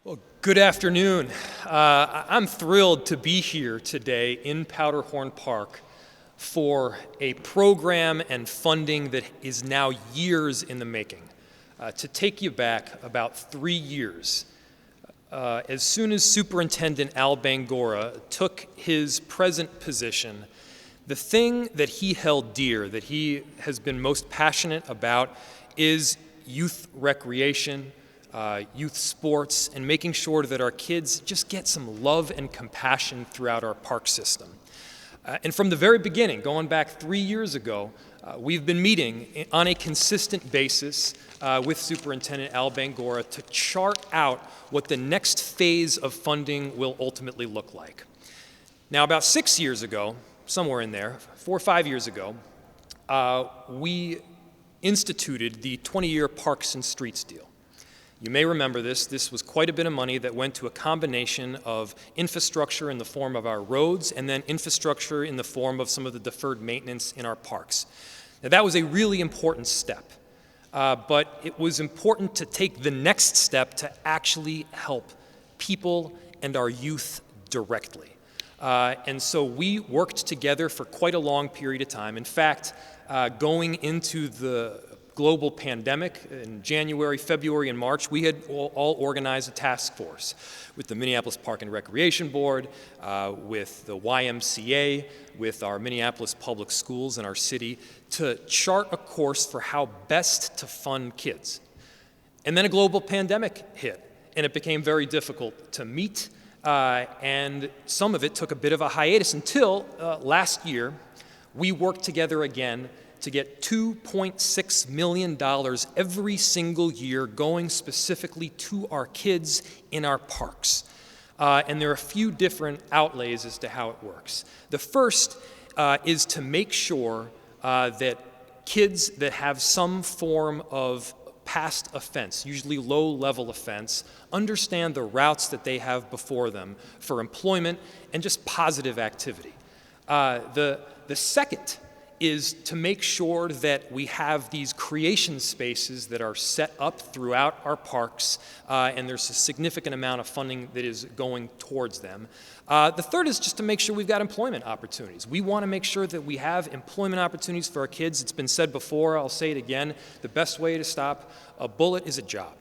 Well, good afternoon. I'm thrilled to be here today in Powderhorn Park for a program and funding that is now years in the making. To take you back about 3 years, as soon as Superintendent Al Bangura took his present position, the thing that he held dear, that he has been most passionate about, is youth recreation, youth sports, and making sure that our kids just get some love and compassion throughout our park system. And from the very beginning, going back 3 years ago, we've been meeting on a consistent basis with Superintendent Al Bangura to chart out what the next phase of funding will ultimately look like. Now, about 6 years ago, somewhere in there, 4 or 5 years ago, we instituted the 20-year Parks and Streets deal. You may remember this. This was quite a bit of money that went to a combination of infrastructure in the form of our roads and then infrastructure in the form of some of the deferred maintenance in our parks. Now, that was a really important step, but it was important to take the next step to actually help people and our youth directly. And so we worked together for quite a long period of time. In fact, going into the global pandemic in January, February, and March, we had all organized a task force with the Minneapolis Park and Recreation Board, with the YMCA, with our Minneapolis public schools in our city to chart a course for how best to fund kids. And then a global pandemic hit, and it became very difficult to meet, and some of it took a bit of a hiatus until last year we worked together again to get $2.6 million every single year going specifically to our kids in our parks. And there are a few different outlays as to how it works. The first is to make sure that kids that have some form of past offense, usually low-level offense, understand the routes that they have before them for employment and just positive activity. The second is to make sure that we have these creation spaces that are set up throughout our parks, and there's a significant amount of funding that is going towards them. The third is just to make sure we've got employment opportunities. We want to make sure that we have employment opportunities for our kids. It's been said before, I'll say it again, the best way to stop a bullet is a job.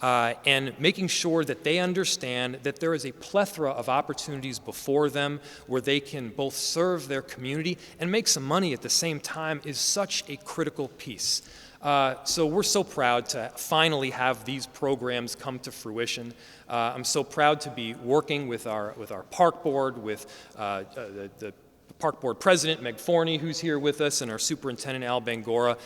And making sure that they understand that there is a plethora of opportunities before them where they can both serve their community and make some money at the same time is such a critical piece. So we're so proud to finally have these programs come to fruition. I'm so proud to be working with our park board, with the park board president, Meg Forney, who's here with us, and our superintendent, Al Bangura.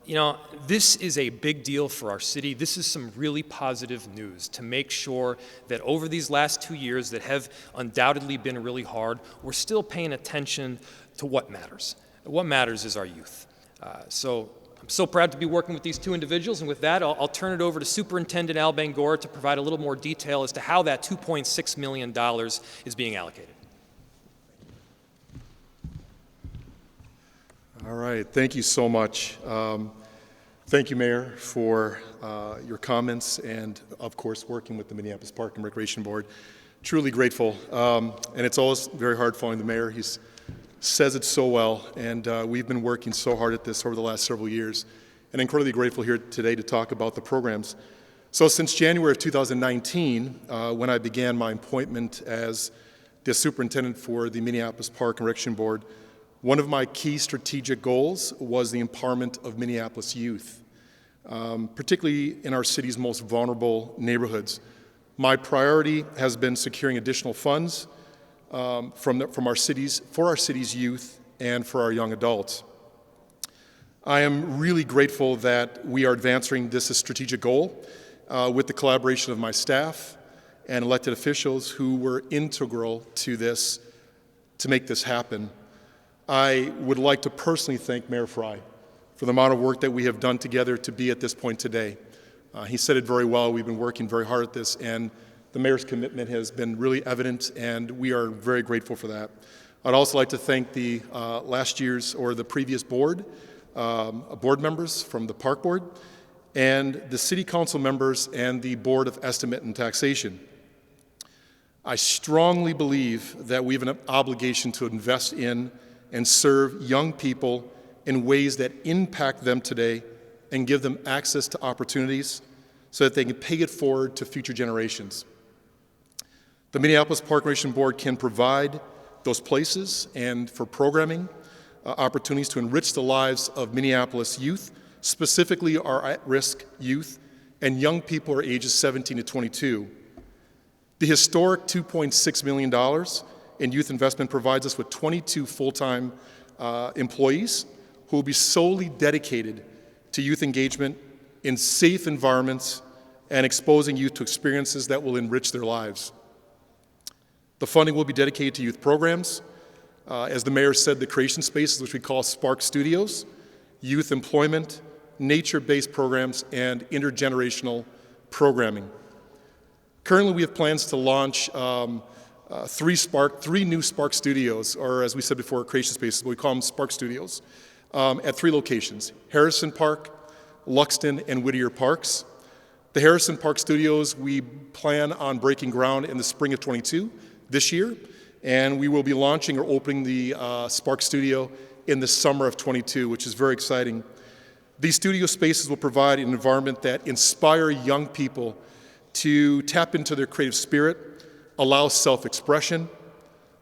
You know, this is a big deal for our city. This is some really positive news to make sure that over these last 2 years that have undoubtedly been really hard, we're still paying attention to what matters. What matters is our youth. So I'm so proud to be working with these two individuals, and with that, I'll turn it over to Superintendent Al Bangura to provide a little more detail as to how that $2.6 million is being allocated. All right, thank you so much. Thank you, Mayor, for your comments and, of course, working with the Minneapolis Park and Recreation Board. Truly grateful, and it's always very hard following the Mayor. He says it so well, and we've been working so hard at this over the last several years, and incredibly grateful here today to talk about the programs. So since January of 2019, when I began my appointment as the superintendent for the Minneapolis Park and Recreation Board, one of my key strategic goals was the empowerment of Minneapolis youth, particularly in our city's most vulnerable neighborhoods. My priority has been securing additional funds for our city's youth and for our young adults. I am really grateful that we are advancing this strategic goal with the collaboration of my staff and elected officials who were integral to this, to make this happen. I would like to personally thank Mayor Fry for the amount of work that we have done together to be at this point today. He said it very well. We've been working very hard at this, and the Mayor's commitment has been really evident, and we are very grateful for that. I'd also like to thank the previous board members from the Park Board, and the City Council members and the Board of Estimate and Taxation. I strongly believe that we have an obligation to invest in and serve young people in ways that impact them today and give them access to opportunities so that they can pay it forward to future generations. The Minneapolis Park and Recreation Board can provide those places and for programming opportunities to enrich the lives of Minneapolis youth, specifically our at-risk youth and young people who are ages 17 to 22. The historic $2.6 million in youth investment provides us with 22 full-time employees who will be solely dedicated to youth engagement in safe environments and exposing youth to experiences that will enrich their lives. The funding will be dedicated to youth programs. As the mayor said, the creation spaces, which we call Spark Studios, youth employment, nature-based programs, and intergenerational programming. Currently, we have plans to launch three new Spark Studios, or as we said before, creation spaces, but we call them Spark Studios, at 3 locations: Harrison Park, Luxton, and Whittier Parks. The Harrison Park Studios, we plan on breaking ground in the spring of 22 this year, and we will be launching or opening the Spark Studio in the summer of 22, which is very exciting. These studio spaces will provide an environment that inspire young people to tap into their creative spirit, allow self-expression,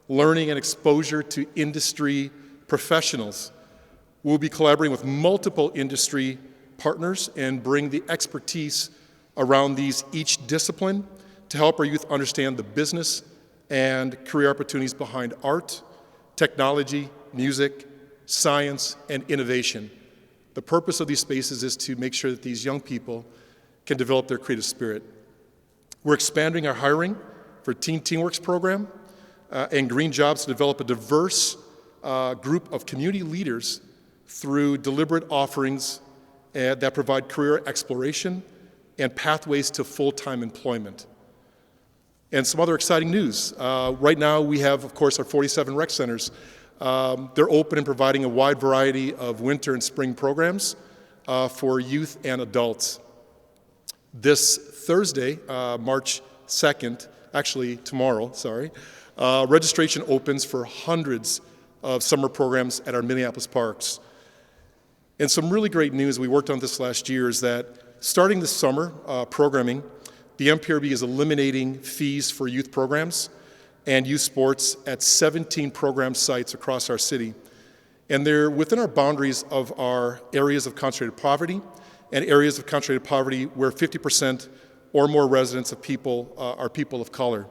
learning and exposure to industry professionals. We'll be collaborating with multiple industry partners and bring the expertise around each discipline to help our youth understand the business and career opportunities behind art, technology, music, science, and innovation. The purpose of these spaces is to make sure that these young people can develop their creative spirit. We're expanding our hiring for Teen Teamworks program and Green Jobs to develop a diverse group of community leaders through deliberate offerings that provide career exploration and pathways to full-time employment. And some other exciting news. Right now we have, of course, our 47 rec centers. They're open and providing a wide variety of winter and spring programs for youth and adults. This Thursday, March 2nd, actually tomorrow, registration opens for hundreds of summer programs at our Minneapolis parks. And some really great news, we worked on this last year, is that starting this summer programming, the MPRB is eliminating fees for youth programs and youth sports at 17 program sites across our city. And they're within our boundaries of our areas of concentrated poverty and areas of concentrated poverty where 50% or more residents of people are people of color.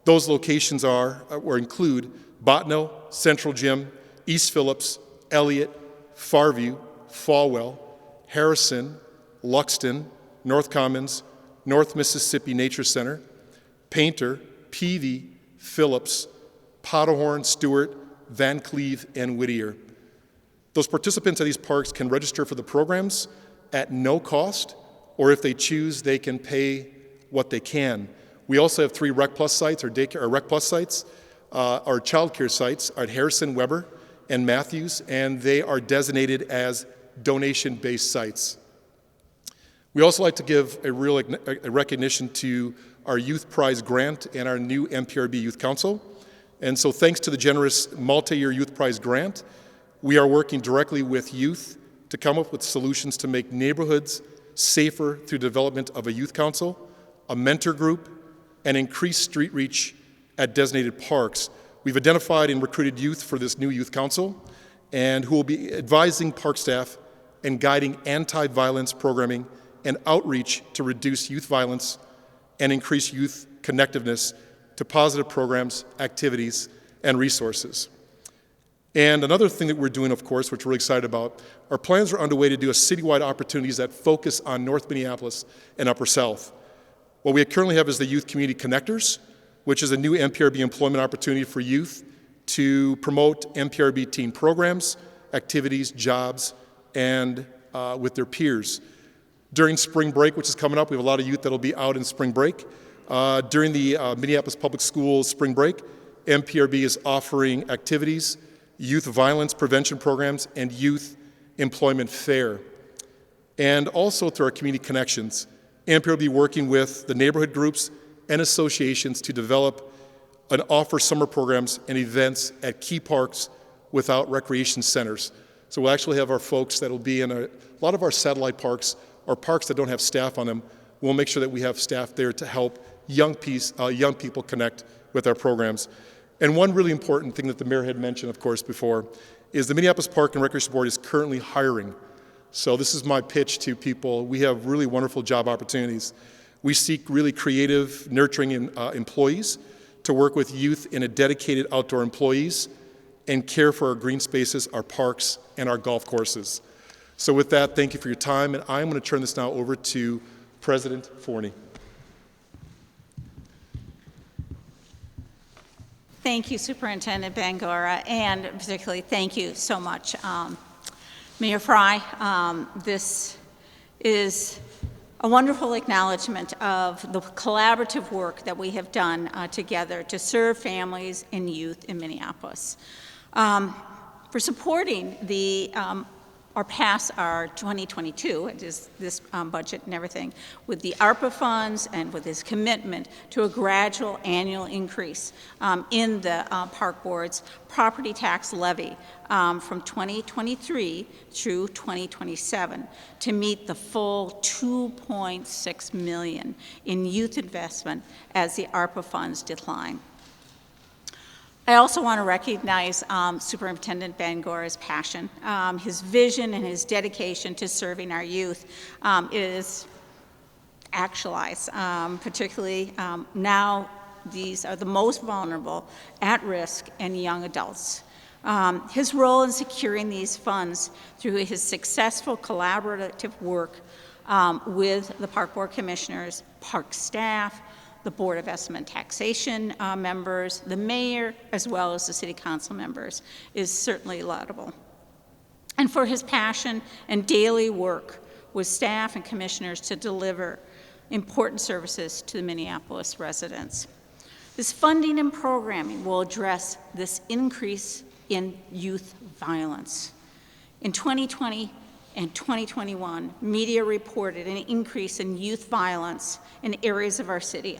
Those locations include Bottineau, Central Gym, East Phillips, Elliott, Farview, Falwell, Harrison, Luxton, North Commons, North Mississippi Nature Center, Painter, Peavy, Phillips, Powderhorn, Stewart, Van Cleve, and Whittier. Those participants at these parks can register for the programs at no cost, or if they choose, they can pay what they can. We also have 3 Rec Plus sites, or daycare, or Rec Plus sites, our childcare sites at Harrison, Weber, and Matthews, and they are designated as donation-based sites. We also like to give a recognition to our Youth Prize Grant and our new MPRB Youth Council. And so thanks to the generous multi-year Youth Prize Grant, we are working directly with youth to come up with solutions to make neighborhoods safer through development of a youth council, a mentor group, and increased street reach at designated parks. We've identified and recruited youth for this new youth council, and who will be advising park staff and guiding anti-violence programming and outreach to reduce youth violence and increase youth connectiveness to positive programs, activities, and resources. And another thing that we're doing, of course, which we're really excited about, our plans are underway to do a citywide opportunities that focus on North Minneapolis and Upper South. What we currently have is the Youth Community Connectors, which is a new MPRB employment opportunity for youth to promote MPRB teen programs, activities, jobs, and with their peers. During spring break, which is coming up, we have a lot of youth that will be out in spring break. During the Minneapolis Public Schools spring break, MPRB is offering activities, youth violence prevention programs, and youth employment fair. And also through our community connections, MPRB will be working with the neighborhood groups and associations to develop and offer summer programs and events at key parks without recreation centers. So we'll actually have our folks that will be in a lot of our satellite parks or parks that don't have staff on them. We'll make sure that we have staff there to help young people connect with our programs. And one really important thing that the mayor had mentioned, of course, before, is the Minneapolis Park and Recreation Board is currently hiring. So this is my pitch to people. We have really wonderful job opportunities. We seek really creative, nurturing employees to work with youth in a dedicated outdoor employees and care for our green spaces, our parks, and our golf courses. So with that, thank you for your time, and I'm going to turn this now over to President Forney. Thank you, Superintendent Bangura, and particularly thank you so much, Mayor Fry. This is a wonderful acknowledgement of the collaborative work that we have done together to serve families and youth in Minneapolis. For supporting our 2022, it is this budget and everything, with the ARPA funds and with his commitment to a gradual annual increase in the Park Board's property tax levy from 2023 through 2027 to meet the full $2.6 million in youth investment as the ARPA funds decline. I also want to recognize Superintendent Bangura's passion. His vision and his dedication to serving our youth is actualized, particularly now these are the most vulnerable, at risk, and young adults. His role in securing these funds through his successful collaborative work with the Park Board Commissioners, park staff, the Board of Estimate and Taxation members, the mayor, as well as the city council members, is certainly laudable. And for his passion and daily work with staff and commissioners to deliver important services to the Minneapolis residents. This funding and programming will address this increase in youth violence. In 2020 and 2021, media reported an increase in youth violence in areas of our city.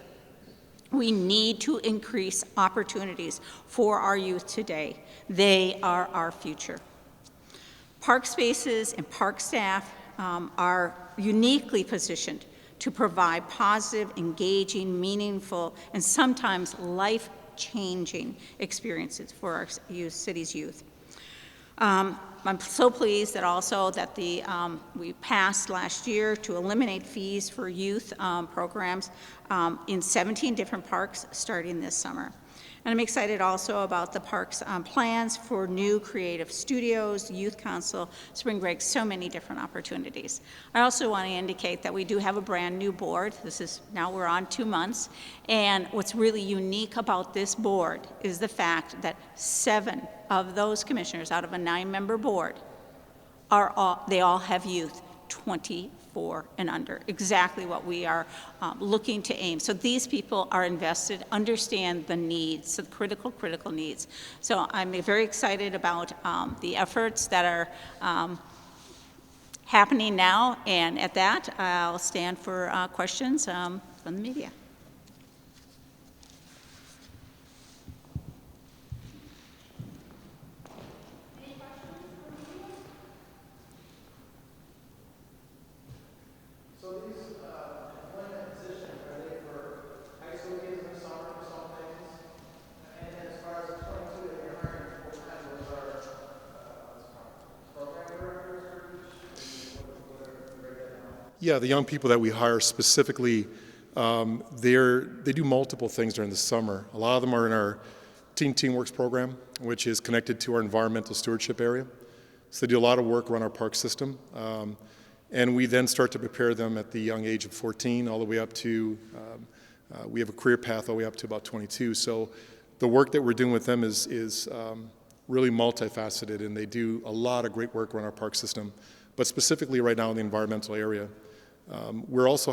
We need to increase opportunities for our youth today. They are our future. Park spaces and park staff are uniquely positioned to provide positive, engaging, meaningful, and sometimes life-changing experiences for our city's youth. I'm so pleased that also that we passed last year to eliminate fees for youth programs in 17 different parks starting this summer. And I'm excited also about the park's plans for new creative studios, youth council, spring break, so many different opportunities. I also want to indicate that we do have a brand new board. Now we're on 2 months. And what's really unique about this board is the fact that 7 of those commissioners out of a 9-member board they all have youth 24 and under, exactly what we are looking to aim. So these people are invested, understand the needs, the critical needs. So I'm very excited about the efforts that are happening now, and at that, I'll stand for questions from the media. Yeah, the young people that we hire specifically, they do multiple things during the summer. A lot of them are in our Teamworks program, which is connected to our environmental stewardship area. So they do a lot of work around our park system. And we then start to prepare them at the young age of 14 all the way up to, we have a career path all the way up to about 22. So the work that we're doing with them is really multifaceted, and they do a lot of great work around our park system. But specifically right now in the environmental area, we're also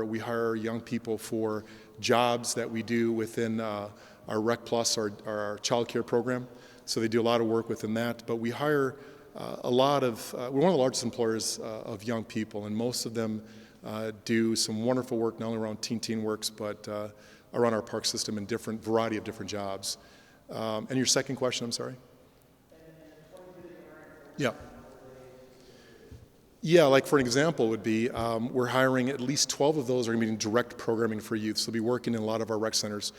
we hire young people for jobs that we do within our Rec Plus, our child care program. So they do a lot of work within that. But we hire we're one of the largest employers of young people, and most of them do some wonderful work not only around Teen Works, but around our park system in variety of different jobs. And your second question, I'm sorry? Yeah. Yeah, like for an example would be, we're hiring at least 12 of those are going to be in direct programming for youth, so they'll be working in a lot of our rec centers.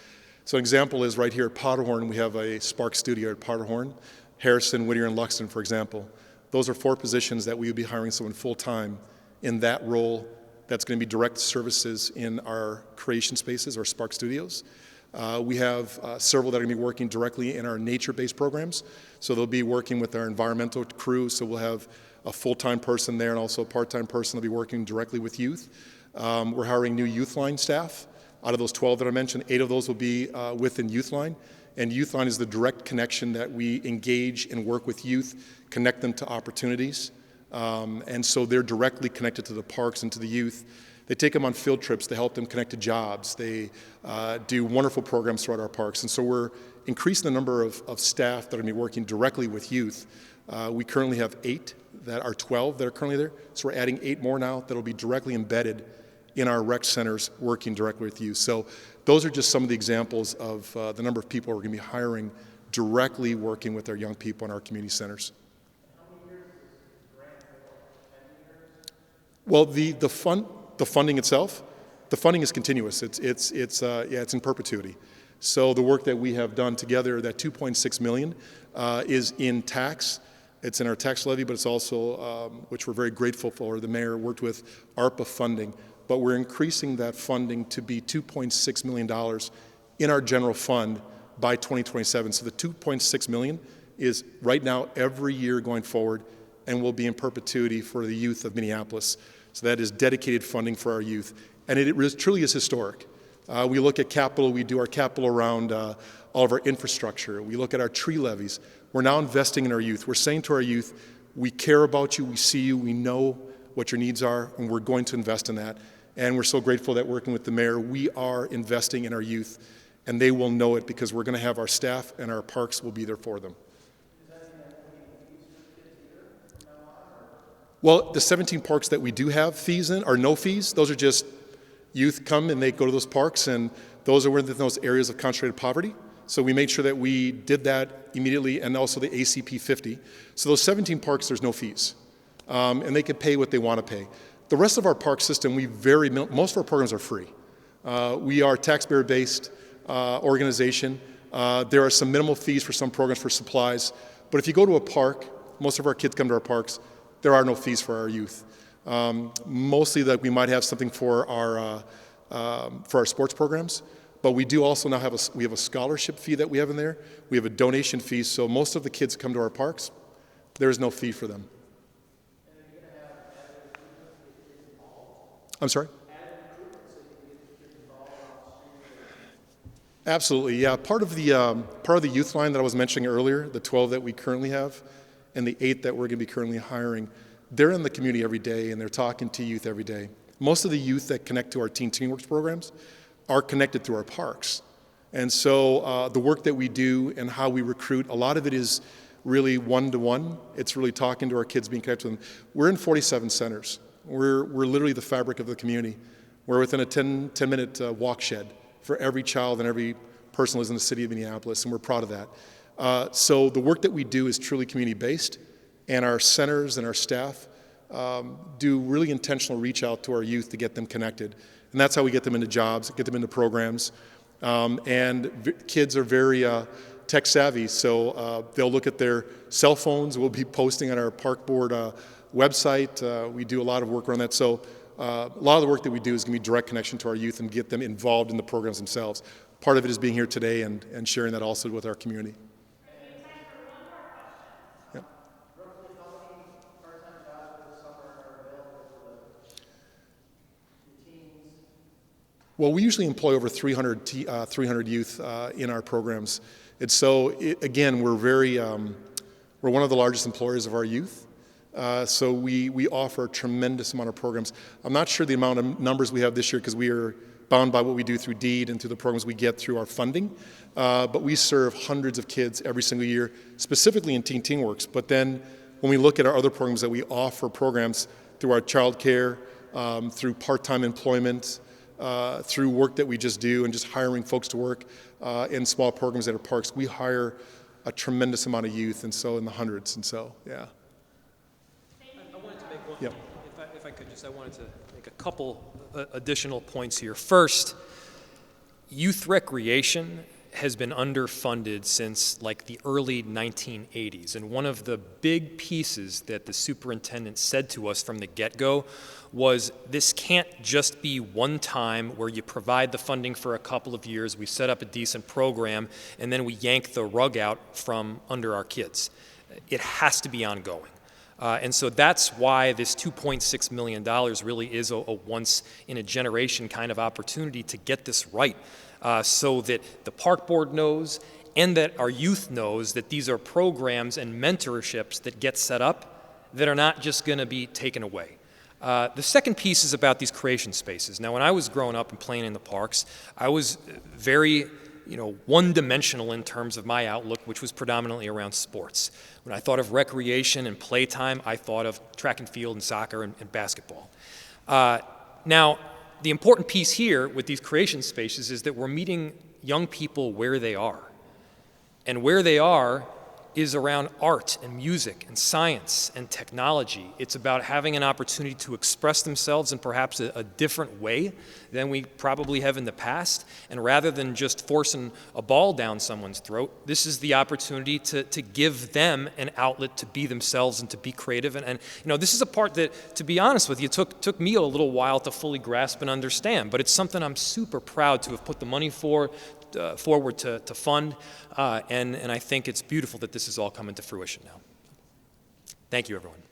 So an example is right here at Powderhorn, we have a Spark studio at Powderhorn, Harrison, Whittier, and Luxton, for example. Those are 4 positions that we would be hiring someone full-time in that role that's going to be direct services in our creation spaces, our Spark studios. We have several that are going to be working directly in our nature-based programs. So they'll be working with our environmental crew, so we'll have a full-time person there and also a part-time person that'll be working directly with youth. We're hiring new Youth Line staff. Out of those 12 that I mentioned, 8 of those will be within Youth Line. And Youth Line is the direct connection that we engage and work with youth, connect them to opportunities. And so they're directly connected to the parks and to the youth. They take them on field trips to help them connect to jobs. They do wonderful programs throughout our parks. And so we're increasing the number of staff that are going to be working directly with youth. We currently have 8 that are 12 that are currently there. So we're adding 8 more now that will be directly embedded in our rec centers working directly with youth. So those are just some of the examples of the number of people we're going to be hiring directly working with our young people in our community centers. Well, the funding itself, the funding is continuous. It's in perpetuity. So the work that we have done together, that $2.6 million, is in tax. It's in our tax levy, but it's also, which we're very grateful for, the mayor worked with ARPA funding, but we're increasing that funding to be $2.6 million in our general fund by 2027. So the $2.6 million is right now every year going forward and will be in perpetuity for the youth of Minneapolis. So that is dedicated funding for our youth. And it truly is historic. We look at capital, we do our capital around all of our infrastructure. We look at our tree levies. We're now investing in our youth. We're saying to our youth, we care about you, we see you, we know what your needs are, and we're going to invest in that. And we're so grateful that working with the mayor, we are investing in our youth, and they will know it because we're going to have our staff and our parks will be there for them. Well, the 17 parks that we do have fees in are no fees. Those are just youth come and they go to those parks, and those are within those areas of concentrated poverty. So we made sure that we did that immediately, and also the ACP 50. So those 17 parks, there's no fees, and they can pay what they want to pay. The rest of our park system, most of our programs are free. We are a taxpayer-based organization. There are some minimal fees for some programs for supplies, but if you go to a park, most of our kids come to our parks, there are no fees for our youth. Mostly that we might have something for our sports programs, but we do also now have a scholarship fee that we have in there. We have a donation fee, so most of the kids come to our parks. There is no fee for them. I'm sorry? Absolutely, yeah. Part of the youth line that I was mentioning earlier, the 12 that we currently have, and the 8 that we're going to be currently hiring, they're in the community every day and they're talking to youth every day. Most of the youth that connect to our Teen Works programs are connected through our parks. And so the work that we do and how we recruit, a lot of it is really one-to-one. It's really talking to our kids, being connected to them. We're in 47 centers. We're literally the fabric of the community. We're within a 10-minute walk shed for every child and every person who lives in the city of Minneapolis, and we're proud of that. So the work that we do is truly community-based, and our centers and our staff do really intentional reach out to our youth to get them connected. And that's how we get them into jobs, get them into programs. And kids are very tech savvy, so they'll look at their cell phones. We'll be posting on our park board website. We do a lot of work around that. So a lot of the work that we do is going to be direct connection to our youth and get them involved in the programs themselves. Part of it is being here today and sharing that also with our community. Well, we usually employ over 300 youth in our programs. And so, again, we're one of the largest employers of our youth. So we offer a tremendous amount of programs. I'm not sure the amount of numbers we have this year because we are bound by what we do through deed and through the programs we get through our funding. But we serve hundreds of kids every single year, specifically in Teen Works. But then when we look at our other programs that we offer, programs through our child care, through part-time employment, through work that we just do and just hiring folks to work in small programs at our parks, we hire a tremendous amount of youth, and so in the hundreds, and so, yeah. I wanted to make one, Yep. if I could just, I wanted to make a couple additional points here. First, youth recreation has been underfunded since like the early 1980s. And one of the big pieces that the superintendent said to us from the get-go was this can't just be one time where you provide the funding for a couple of years, we set up a decent program, and then we yank the rug out from under our kids. It has to be ongoing. And so that's why this $2.6 million really is a once-in-a-generation kind of opportunity to get this right. So that the park board knows and that our youth knows that these are programs and mentorships that get set up that are not just going to be taken away. The second piece is about these creation spaces. Now, when I was growing up and playing in the parks, I was very, one-dimensional in terms of my outlook, which was predominantly around sports. When I thought of recreation and playtime, I thought of track and field and soccer and basketball. Now, the important piece here with these creation spaces is that we're meeting young people where they are. And where they are is around art and music and science and technology. It's about having an opportunity to express themselves in perhaps a different way than we probably have in the past. And rather than just forcing a ball down someone's throat, this is the opportunity to give them an outlet to be themselves and to be creative. And this is a part that, to be honest with you, took me a little while to fully grasp and understand. But it's something I'm super proud to have put the money forward to fund, and I think it's beautiful that this is all coming to fruition now. Thank you, everyone.